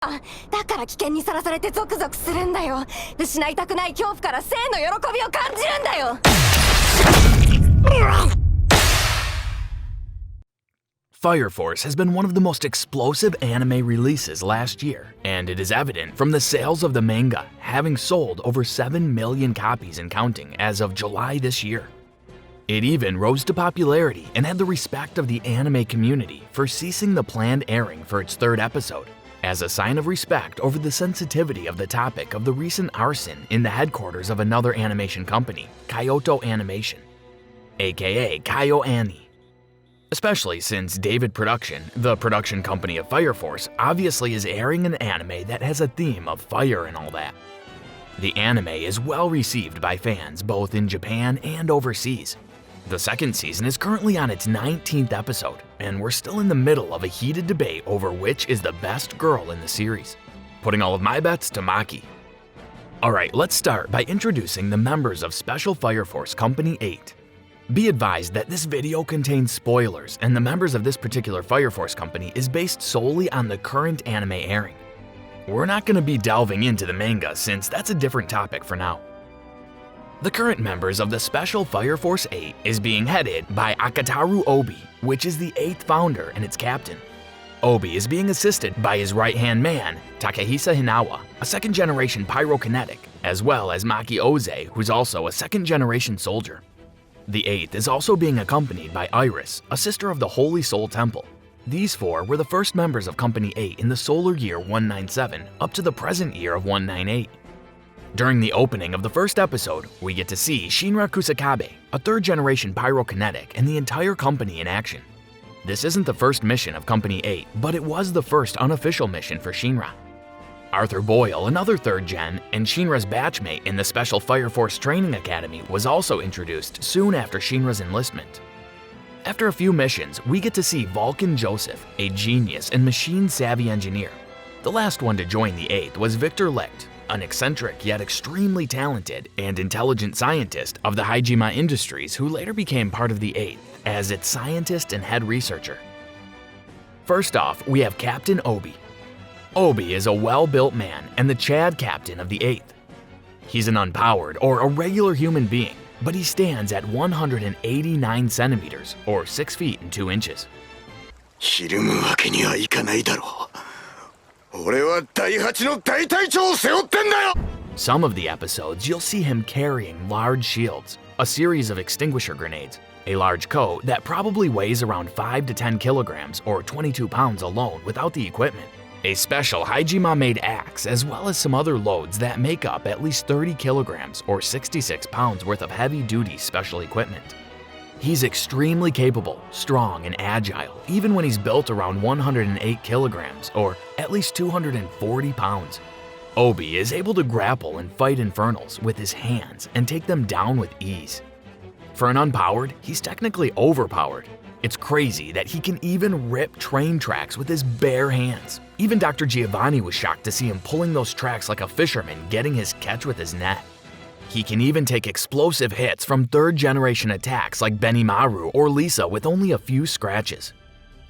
だから危険にさらされてゾクゾクするんだよ。失いたくない恐怖から生の喜びを感じるんだよ。Fire Force has been one of the most explosive anime releases last year, and it is evident from the sales of the manga, having sold over 7 million copies and counting as of July this year. It even rose to popularity and had the respect of the anime community for ceasing the planned airing for its third episode, as a sign of respect over the sensitivity of the topic of the recent arson in the headquarters of another animation company, Kyoto Animation, aka KyoAni. Especially since David Production, the production company of Fire Force, obviously is airing an anime that has a theme of fire and all that. The anime is well received by fans both in Japan and overseas. The second season is currently on its 19th episode, and we're still in the middle of a heated debate over which is the best girl in the series, putting all of my bets to Maki. Alright, let's start by introducing the members of Special Fire Force Company 8. Be advised that this video contains spoilers, and the members of this particular Fire Force company is based solely on the current anime airing. We're not going to be delving into the manga since that's a different topic for now. The current members of the Special Fire Force 8 is being headed by Akataru Obi, which is the 8th founder and its captain. Obi is being assisted by his right-hand man, Takehisa Hinawa, a second-generation pyrokinetic, as well as Maki Oze, who's also a second-generation soldier. The 8th is also being accompanied by Iris, a sister of the Holy Soul Temple. These four were the first members of Company 8 in the solar year 197 up to the present year of 198. During the opening of the first episode, we get to see Shinra Kusakabe, a third-generation pyrokinetic, and the entire company in action. This isn't the first mission of Company 8, but it was the first unofficial mission for Shinra. Arthur Boyle, another third gen, and Shinra's batchmate in the Special Fire Force Training Academy, was also introduced soon after Shinra's enlistment. After a few missions, we get to see Vulcan Joseph, a genius and machine-savvy engineer. The last one to join the 8th was Victor Licht, an eccentric yet extremely talented and intelligent scientist of the Haijima Industries who later became part of the 8th as its scientist and head researcher. First off, we have Captain Obi. Obi is a well-built man and the Chad captain of the 8th. He's an unpowered or a regular human being, but he stands at 189 centimeters or 6 feet and 2 inches. ひるむわけにはいかないだろう。俺は第8の大隊長を背負ってんだよ。 Some of the episodes you'll see him carrying large shields, a series of extinguisher grenades, a large coat that probably weighs around 5 to 10 kilograms or 22 pounds alone without the equipment, a special Haijima-made axe, as well as some other loads that make up at least 30 kilograms or 66 pounds worth of heavy-duty special equipment. He's extremely capable, strong, and agile, even when he's built around 108 kilograms or at least 240 pounds. Obi is able to grapple and fight infernals with his hands and take them down with ease. For an unpowered, he's technically overpowered. It's crazy that he can even rip train tracks with his bare hands. Even Dr. Giovanni was shocked to see him pulling those tracks like a fisherman getting his catch with his net. He can even take explosive hits from third-generation attacks like Benimaru or Lisa with only a few scratches.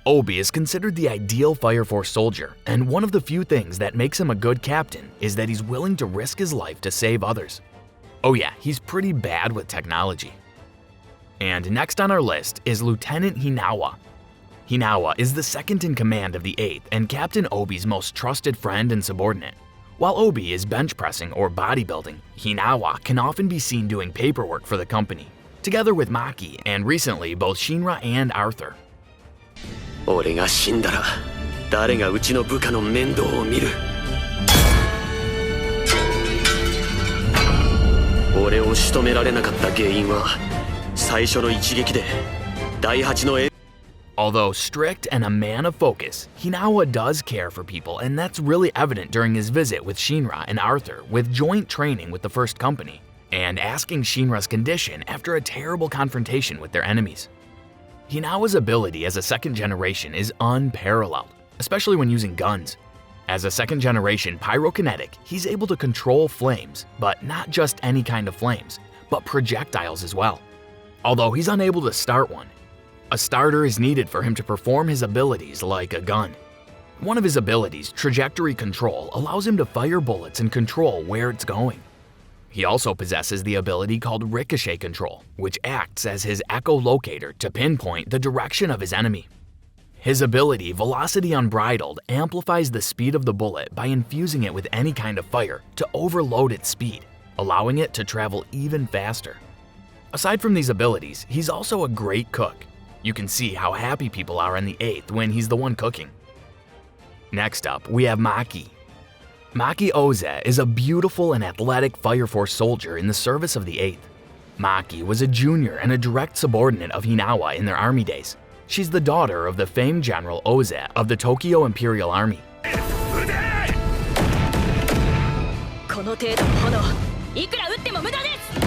Obi is considered the ideal Fire Force soldier, and one of the few things that makes him a good captain is that he's willing to risk his life to save others. Oh yeah, he's pretty bad with technology. And next on our list is Lieutenant Hinawa. Hinawa is the second in command of the 8th and Captain Obi's most trusted friend and subordinate. While Obi is bench pressing or bodybuilding, Hinawa can often be seen doing paperwork for the company, together with Maki and recently both Shinra and Arthur. 俺が死んだら誰がうちの部下の面倒を見る。俺を仕留められなかった原因は最初の一撃で第8の Although strict and a man of focus, Hinawa does care for people, and that's really evident during his visit with Shinra and Arthur with joint training with the first company, and asking Shinra's condition after a terrible confrontation with their enemies. Hinawa's ability as a second generation is unparalleled, especially when using guns. As a second generation pyrokinetic, he's able to control flames, but not just any kind of flames, but projectiles as well. Although he's unable to start one, a starter is needed for him to perform his abilities like a gun. One of his abilities, Trajectory Control, allows him to fire bullets and control where it's going. He also possesses the ability called Ricochet Control, which acts as his echolocator to pinpoint the direction of his enemy. His ability, Velocity Unbridled, amplifies the speed of the bullet by infusing it with any kind of fire to overload its speed, allowing it to travel even faster. Aside from these abilities, he's also a great cook. You can see how happy people are in the 8th when he's the one cooking. Next up, we have Maki. Maki Oze is a beautiful and athletic Fire Force soldier in the service of the 8th. Maki was a junior and a direct subordinate of Hinawa in their army days. She's the daughter of the famed General Oze of the Tokyo Imperial Army. この程度の炎いくら撃っても無駄です。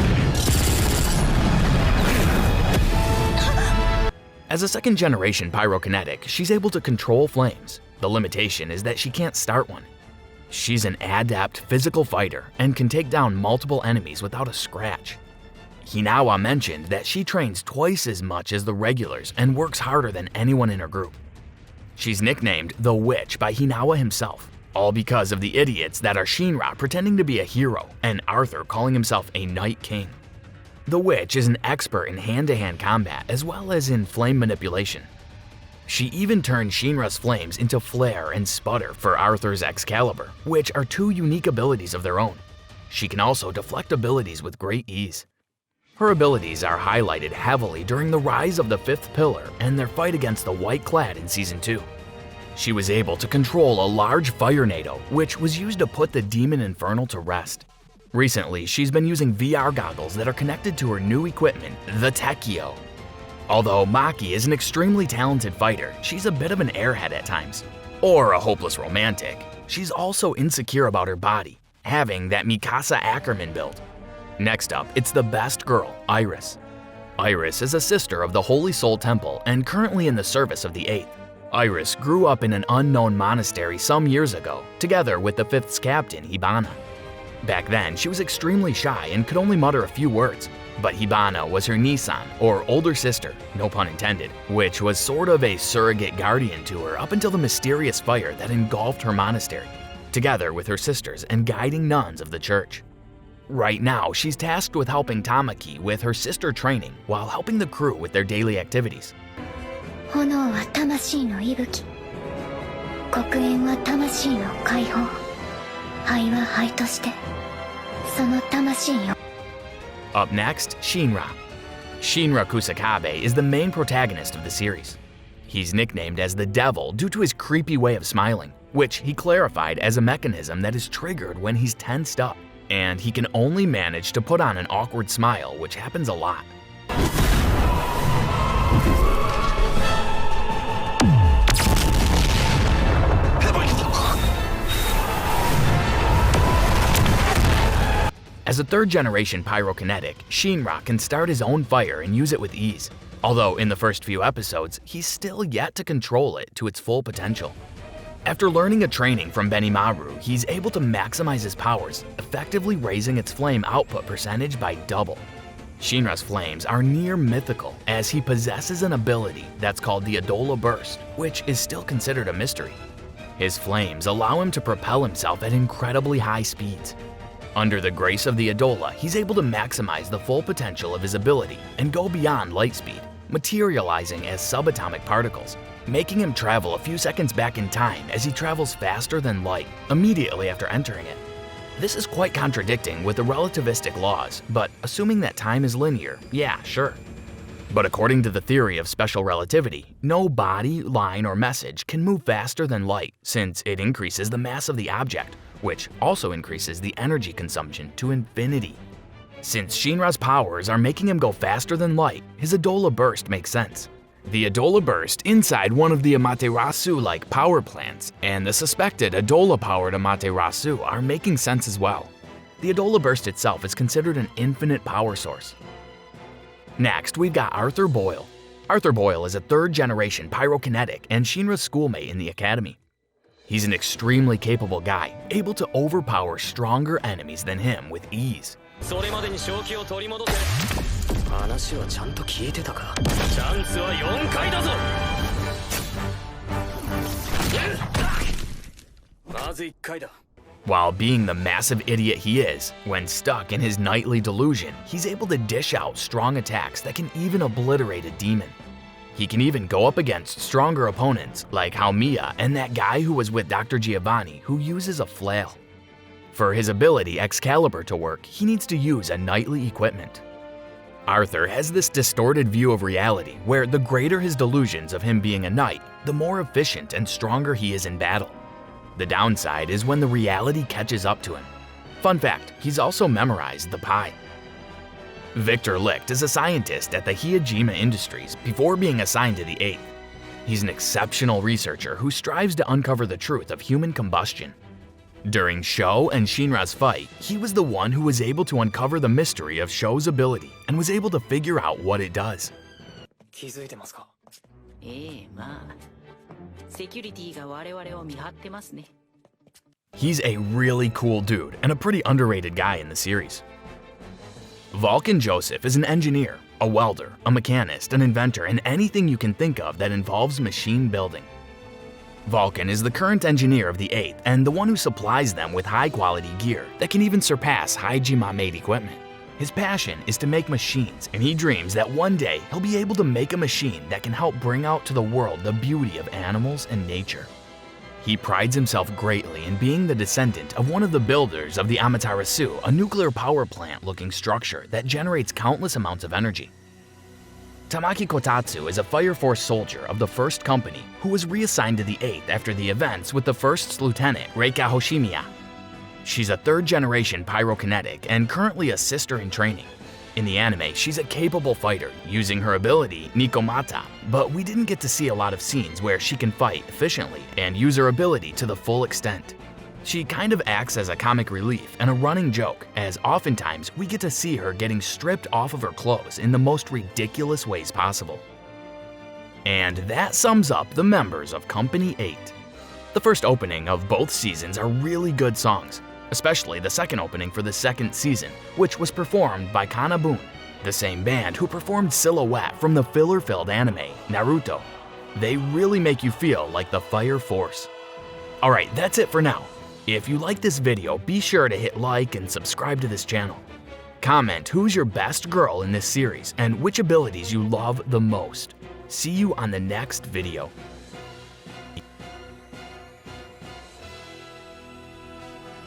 As a second-generation pyrokinetic, she's able to control flames. The limitation is that she can't start one. She's an adept physical fighter and can take down multiple enemies without a scratch. Hinawa mentioned that she trains twice as much as the regulars and works harder than anyone in her group. She's nicknamed the Witch by Hinawa himself, all because of the idiots that are Shinra pretending to be a hero and Arthur calling himself a Night King. The Witch is an expert in hand-to-hand combat as well as in flame manipulation. She even turned Shinra's flames into flare and sputter for Arthur's Excalibur, which are two unique abilities of their own. She can also deflect abilities with great ease. Her abilities are highlighted heavily during the rise of the 5th Pillar and their fight against the White Clad in Season 2. She was able to control a large fire NATO, which was used to put the Demon Infernal to rest. Recently, she's been using VR goggles that are connected to her new equipment, the Tekio. Although Maki is an extremely talented fighter, she's a bit of an airhead at times. Or a hopeless romantic. She's also insecure about her body, having that Mikasa Ackerman build. Next up, it's the best girl, Iris. Iris is a sister of the Holy Soul Temple and currently in the service of the 8th. Iris grew up in an unknown monastery some years ago, together with the 5th's captain, Hibana. Back then, she was extremely shy and could only mutter a few words, but Hibana was her Nisan, or older sister, no pun intended, which was sort of a surrogate guardian to her up until the mysterious fire that engulfed her monastery, together with her sisters and guiding nuns of the church. Right now, she's tasked with helping Tamaki with her sister training while helping the crew with their daily activities. 炎は魂の息吹。黒煙は魂の解放。灰は灰として、その魂よ。 Up next, Shinra. Shinra Kusakabe is the main protagonist of the series. He's nicknamed as the Devil due to his creepy way of smiling, which he clarified as a mechanism that is triggered when he's tensed up, and he can only manage to put on an awkward smile, which happens a lot. As a third-generation pyrokinetic, Shinra can start his own fire and use it with ease. Although in the first few episodes, he's still yet to control it to its full potential. After learning a training from Benimaru, he's able to maximize his powers, effectively raising its flame output percentage by double. Shinra's flames are near mythical, as he possesses an ability that's called the Adola Burst, which is still considered a mystery. His flames allow him to propel himself at incredibly high speeds. Under the grace of the Adola, he's able to maximize the full potential of his ability and go beyond light speed, materializing as subatomic particles, making him travel a few seconds back in time as he travels faster than light immediately after entering it. This is quite contradicting with the relativistic laws, but assuming that time is linear, yeah, sure. But according to the theory of special relativity, no body, line, or message can move faster than light since it increases the mass of the object, which also increases the energy consumption to infinity. Since Shinra's powers are making him go faster than light, his Adola Burst makes sense. The Adola Burst inside one of the Amaterasu-like power plants and the suspected Adola-powered Amaterasu are making sense as well. The Adola Burst itself is considered an infinite power source. Next, we've got Arthur Boyle. Arthur Boyle is a third-generation pyrokinetic and Shinra's schoolmate in the academy. He's an extremely capable guy, able to overpower stronger enemies than him with ease. それまでに正気を取り戻せ。話はちゃんと聞いてたか。チャンスは4回だぞ。まず1回だ。 While being the massive idiot he is, when stuck in his nightly delusion, he's able to dish out strong attacks that can even obliterate a demon. He can even go up against stronger opponents like Haomiya and that guy who was with Dr. Giovanni who uses a flail. For his ability Excalibur to work, he needs to use a knightly equipment. Arthur has this distorted view of reality where the greater his delusions of him being a knight, the more efficient and stronger he is in battle. The downside is when the reality catches up to him. Fun fact, he's also memorized the pie. Victor Licht is a scientist at the Hyojima Industries before being assigned to the 8th. He's an exceptional researcher who strives to uncover the truth of human combustion. During Sho and Shinra's fight, he was the one who was able to uncover the mystery of Sho's ability and was able to figure out what it does. 気づいてますか？まあセキュリティが我々を見張ってますね。 He's a really cool dude and a pretty underrated guy in the series. Vulcan Joseph is an engineer, a welder, a mechanist, an inventor, and anything you can think of that involves machine building. Vulcan is the current engineer of the 8th and the one who supplies them with high-quality gear that can even surpass Haijima-made equipment. His passion is to make machines, and he dreams that one day he'll be able to make a machine that can help bring out to the world the beauty of animals and nature. He prides himself greatly in being the descendant of one of the builders of the Amaterasu, a nuclear power plant-looking structure that generates countless amounts of energy. Tamaki Kotatsu is a Fire Force soldier of the 1st Company who was reassigned to the 8th after the events with the 1st Lieutenant Reika Hoshimiya. She's a 3rd-generation pyrokinetic and currently a sister in training. In the anime, she's a capable fighter, using her ability Nikomata, but we didn't get to see a lot of scenes where she can fight efficiently and use her ability to the full extent. She kind of acts as a comic relief and a running joke, as oftentimes we get to see her getting stripped off of her clothes in the most ridiculous ways possible. And that sums up the members of Company 8. The first opening of both seasons are really good songs, especially the second opening for the 2nd season, which was performed by Kanabun, the same band who performed Silhouette from the filler-filled anime, Naruto. They really make you feel like the Fire Force. Alright, that's it for now. If you like this video, be sure to hit like and subscribe to this channel. Comment who's your best girl in this series and which abilities you love the most. See you on the next video.